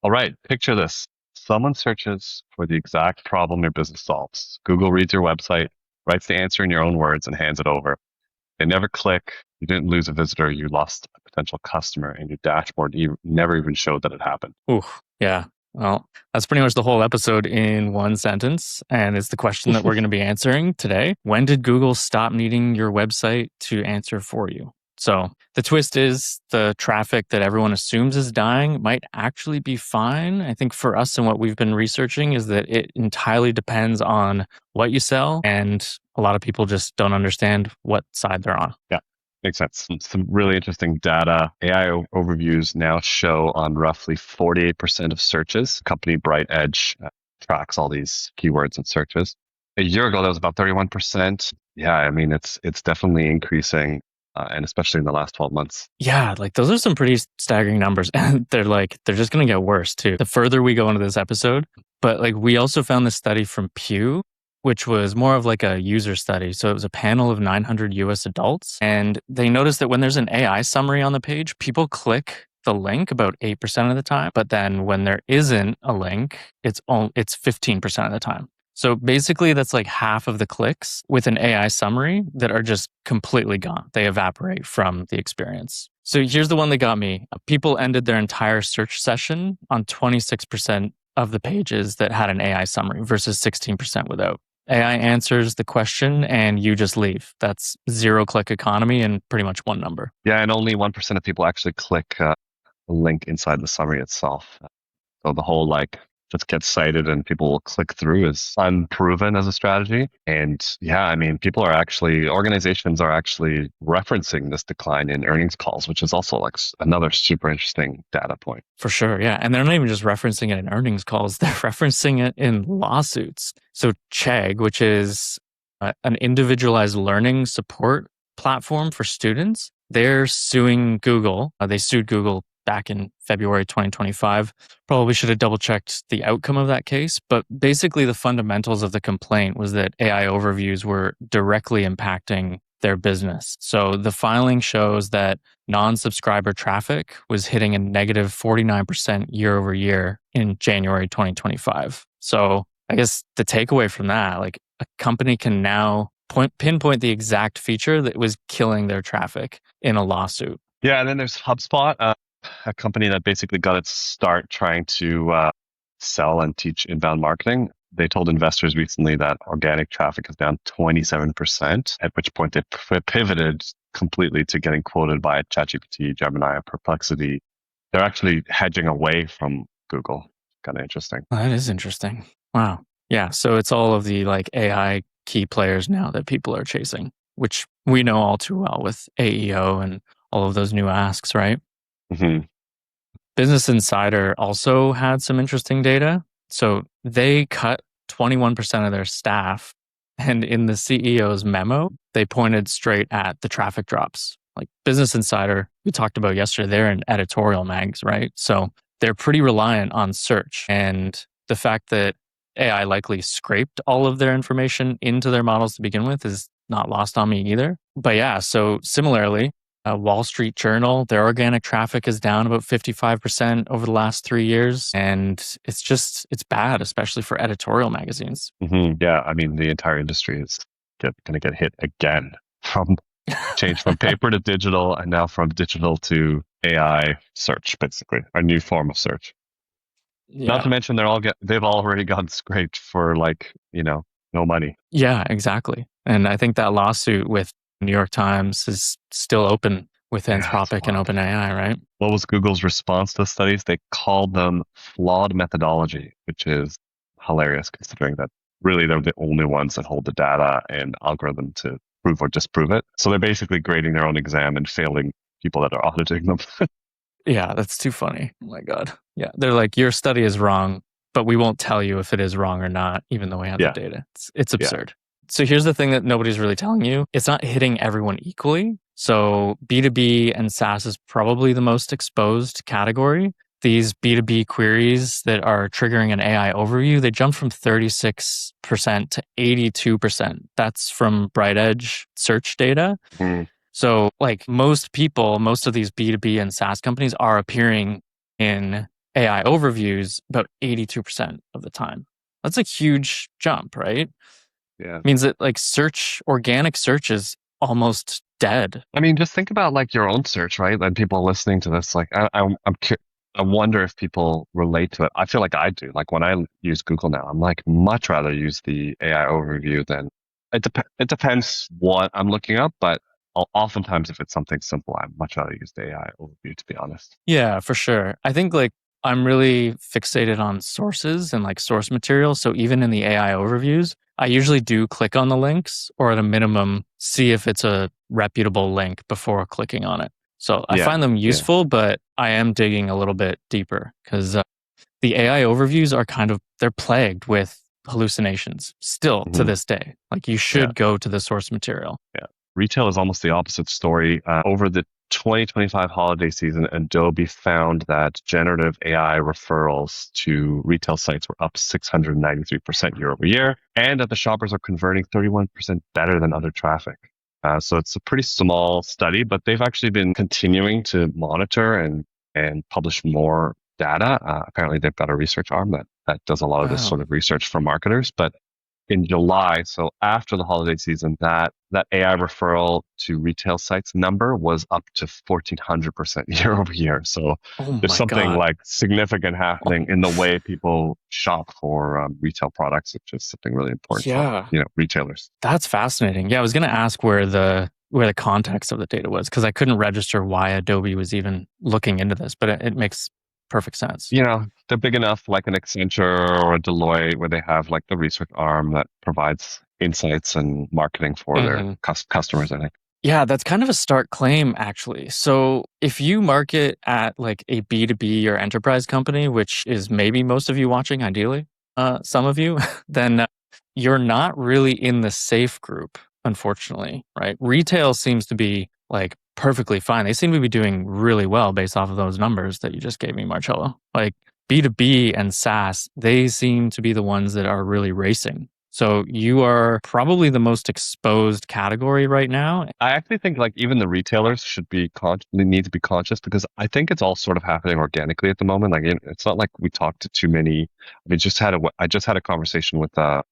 All right, picture this. Someone searches for the exact problem your business solves. Google reads your website, writes the answer in your own words, and hands it over. They never click. You didn't lose a visitor. You lost a potential customer, and your dashboard never even showed that it happened. Ooh, yeah. Well, that's pretty much the whole episode in one sentence. And it's the question that we're going to be answering today. When did Google stop needing your website to answer for you? So the twist is the traffic that everyone assumes is dying might actually be fine. I think for us and what we've been researching is that it entirely depends on what you sell. And a lot of people just don't understand what side they're on. Yeah. Makes sense. Some really interesting data. AI overviews now show on roughly 48% of searches. Company Bright Edge tracks all these keywords and searches. A year ago, that was about 31%. Yeah, I mean, it's definitely increasing, and especially in the last 12 months. Yeah, like those are some pretty staggering numbers. And they're just going to get worse too, the further we go into this episode. But like we also found this study from Pew, which was more of like a user study. So it was a panel of 900 US adults. And they noticed that when there's an AI summary on the page, people click the link about 8% of the time. But then when there isn't a link, it's 15% of the time. So basically, that's like half of the clicks with an AI summary that are just completely gone. They evaporate from the experience. So here's the one that got me. People ended their entire search session on 26% of the pages that had an AI summary versus 16% without. AI answers the question and you just leave. That's zero click economy and pretty much one number. Yeah, and only 1% of people actually click the link inside the summary itself. So the whole just get cited and people will click through is unproven as a strategy. And yeah, I mean, organizations are actually referencing this decline in earnings calls, which is also like another super interesting data point. For sure, yeah. And they're not even just referencing it in earnings calls, they're referencing it in lawsuits. So Chegg, which is an individualized learning support platform for students, they're suing Google. They sued Google back in February 2025. Probably should have double checked the outcome of that case. But basically, the fundamentals of the complaint was that AI overviews were directly impacting their business. So the filing shows that non-subscriber traffic was hitting a negative 49% year over year in January 2025. So I guess the takeaway from that, like a company can now pinpoint the exact feature that was killing their traffic in a lawsuit. Yeah, and then there's HubSpot, a company that basically got its start trying to sell and teach inbound marketing. They told investors recently that organic traffic is down 27%, at which point they pivoted completely to getting quoted by ChatGPT, Gemini, Perplexity. They're actually hedging away from Google. Kind of interesting. Oh, that is interesting. Wow. Yeah. So it's all of the like AI key players now that people are chasing, which we know all too well with AEO and all of those new asks, right? Mm-hmm. Business Insider also had some interesting data. So they cut 21% of their staff. And in the CEO's memo, they pointed straight at the traffic drops. Like Business Insider, we talked about yesterday, they're in editorial mags, right? So they're pretty reliant on search. And the fact that AI likely scraped all of their information into their models to begin with is not lost on me either. But yeah, so similarly, Wall Street Journal, their organic traffic is down about 55% over the last 3 years. And it's bad, especially for editorial magazines. Mm-hmm. Yeah, I mean, the entire industry is going to get hit again from change from paper to digital and now from digital to AI search, basically, a new form of search. Yeah. Not to mention they've already gotten scraped for no money. Yeah, exactly. And I think that lawsuit with New York Times is still open with Anthropic and OpenAI, right? What was Google's response to the studies? They called them flawed methodology, which is hilarious considering that really they're the only ones that hold the data and algorithm to prove or disprove it. So they're basically grading their own exam and failing people that are auditing them. Yeah, that's too funny. Oh my God. Yeah, they're like, your study is wrong, but we won't tell you if it is wrong or not, even though we have the data. It's absurd. So here's the thing that nobody's really telling you. It's not hitting everyone equally. So B2B and SaaS is probably the most exposed category. These B2B queries that are triggering an AI overview, they jump from 36% to 82%. That's from Bright Edge search data. Mm. So like most of these B2B and SaaS companies are appearing in AI overviews about 82% of the time. That's a huge jump, right? Yeah. Means that like organic search is almost dead. I mean, just think about like your own search, right? And people listening to this, like, I wonder if people relate to it. I feel like I do. Like when I use Google now, I'm like much rather use the AI overview than it depends what I'm looking up, but oftentimes if it's something simple, I'd much rather use the AI overview, to be honest. Yeah, for sure. I think like I'm really fixated on sources and like source material. So even in the AI overviews, I usually do click on the links or at a minimum see if it's a reputable link before clicking on it. So I Yeah. find them Yeah. useful, but I am digging a little bit deeper because the AI overviews are they're plagued with hallucinations still to Mhm. this day. Like you Yeah. should go to the source material. Yeah. Retail is almost the opposite story. Over the 2025 holiday season, Adobe found that generative AI referrals to retail sites were up 693% year over year, and that the shoppers are converting 31% better than other traffic. So it's a pretty small study, but they've actually been continuing to monitor and publish more data. Apparently, they've got a research arm that does a lot of this Wow. sort of research for marketers. But in July, so after the holiday season, that AI referral to retail sites number was up to 1,400% year over year. So Oh there's my something God. like significant happening in the way people shop for retail products, which is something really important for Yeah. retailers. That's fascinating. Yeah, I was going to ask where the context of the data was because I couldn't register why Adobe was even looking into this, but it makes perfect sense. They're big enough, like an Accenture or a Deloitte, where they have like the research arm that provides insights and marketing for their hmm customers, I think. Yeah, that's kind of a stark claim, actually. So, if you market at like a B2B or enterprise company, which is maybe most of you watching, ideally, some of you, then you're not really in the safe group, unfortunately, right? Retail seems to be like perfectly fine. They seem to be doing really well based off of those numbers that you just gave me, Marcello. Like B2B and SaaS, they seem to be the ones that are really racing. So you are probably the most exposed category right now. I actually think like even the retailers should be they need to be conscious because I think it's all sort of happening organically at the moment. Like it's not like we talked to too many. I just had a conversation with a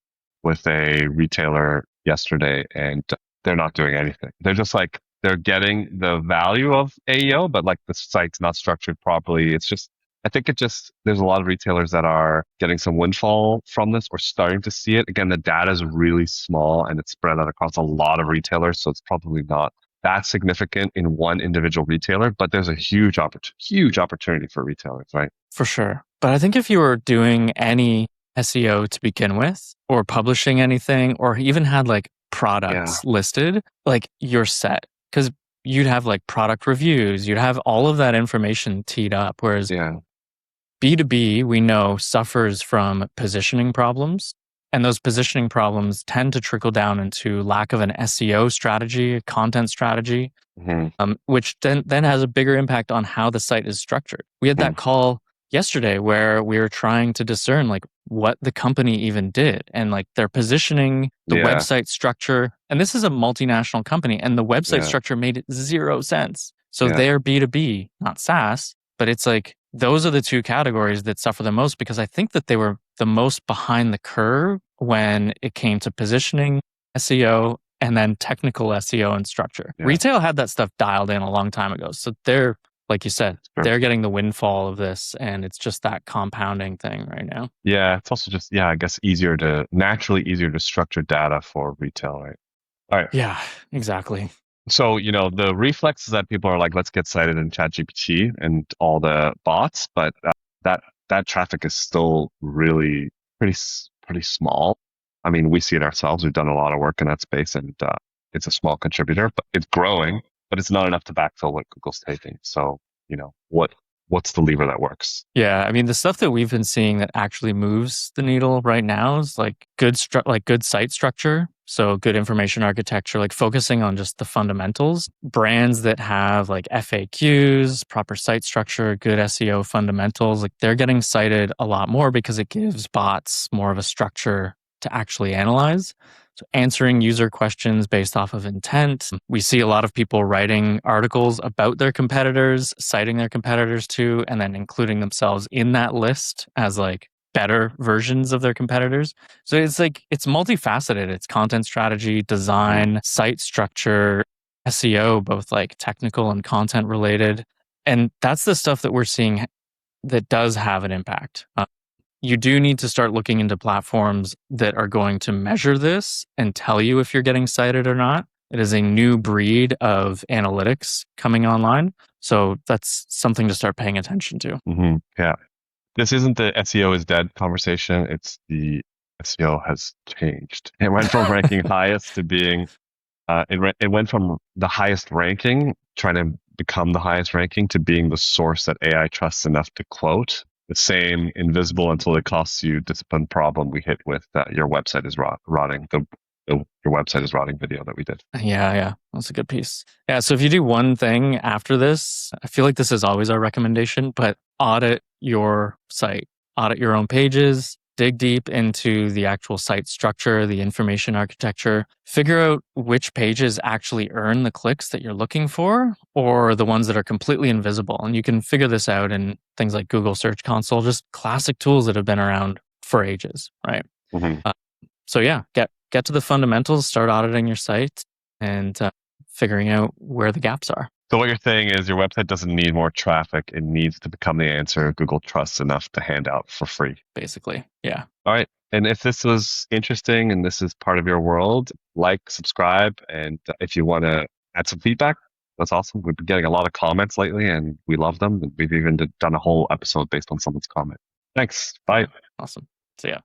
retailer yesterday, and they're not doing anything. They're just like they're getting the value of AEO, but like the site's not structured properly. It's just I think there's a lot of retailers that are getting some windfall from this or starting to see it. Again, the data is really small and it's spread out across a lot of retailers, so it's probably not that significant in one individual retailer, but there's a huge opportunity for retailers, right? For sure. But I think if you were doing any SEO to begin with, or publishing anything, or even had like Yeah, products listed, like you're set. Because you'd have like product reviews, you'd have all of that information teed up. Whereas yeah, B2B, we know, suffers from positioning problems. And those positioning problems tend to trickle down into lack of an SEO strategy, a content strategy, hmm which then has a bigger impact on how the site is structured. We had that call yesterday where we were trying to discern like what the company even did and like their positioning, the yeah, website structure. And this is a multinational company and the website yeah, structure made zero sense. So yeah, they're B2B, not SaaS, but it's like those are the two categories that suffer the most because I think that they were the most behind the curve when it came to positioning, SEO, and then technical SEO and structure. yeah. Retail had that stuff dialed in a long time ago. So they're, like you said, Sure. they're getting the windfall of this and it's just that compounding thing right now. Yeah, it's also just I guess naturally easier to structure data for retail, right? All right. Yeah, exactly. So, the reflex is that people are like, let's get cited in ChatGPT and all the bots, but that that traffic is still really pretty small. I mean, we see it ourselves. We've done a lot of work in that space, and it's a small contributor, but it's growing, but it's not enough to backfill what Google's taking. So, what's the lever that works? Yeah, I mean the stuff that we've been seeing that actually moves the needle right now is like good site structure, so good information architecture, like focusing on just the fundamentals. Brands that have like FAQs, proper site structure, good SEO fundamentals, like they're getting cited a lot more because it gives bots more of a structure to actually analyze. So answering user questions based off of intent. We see a lot of people writing articles about their competitors, citing their competitors too, and then including themselves in that list as like better versions of their competitors. So it's multifaceted. It's content strategy, design, site structure, SEO, both like technical and content related. And that's the stuff that we're seeing that does have an impact. You do need to start looking into platforms that are going to measure this and tell you if you're getting cited or not. It is a new breed of analytics coming online. So that's something to start paying attention to. Mm-hmm. Yeah. This isn't the SEO is dead conversation. It's the SEO has changed. It went from ranking highest to being, it went from the highest ranking, trying to become the highest ranking, to being the source that AI trusts enough to quote. The same invisible until it costs you discipline problem we hit with your website is rotting. Your website is rotting video that we did. Yeah. That's a good piece. Yeah. So if you do one thing after this, I feel like this is always our recommendation, but audit your site, audit your own pages, dig deep into the actual site structure, the information architecture, figure out which pages actually earn the clicks that you're looking for or the ones that are completely invisible. And you can figure this out in things like Google Search Console, just classic tools that have been around for ages, right? Mm-hmm. So yeah, get to the fundamentals, start auditing your site and figuring out where the gaps are. So what you're saying is your website doesn't need more traffic. It needs to become the answer Google trusts enough to hand out for free. Basically, yeah. All right. And if this was interesting and this is part of your world, like, subscribe. And if you want to add some feedback, that's awesome. We've been getting a lot of comments lately and we love them. We've even done a whole episode based on someone's comment. Thanks. Bye. Awesome. See ya.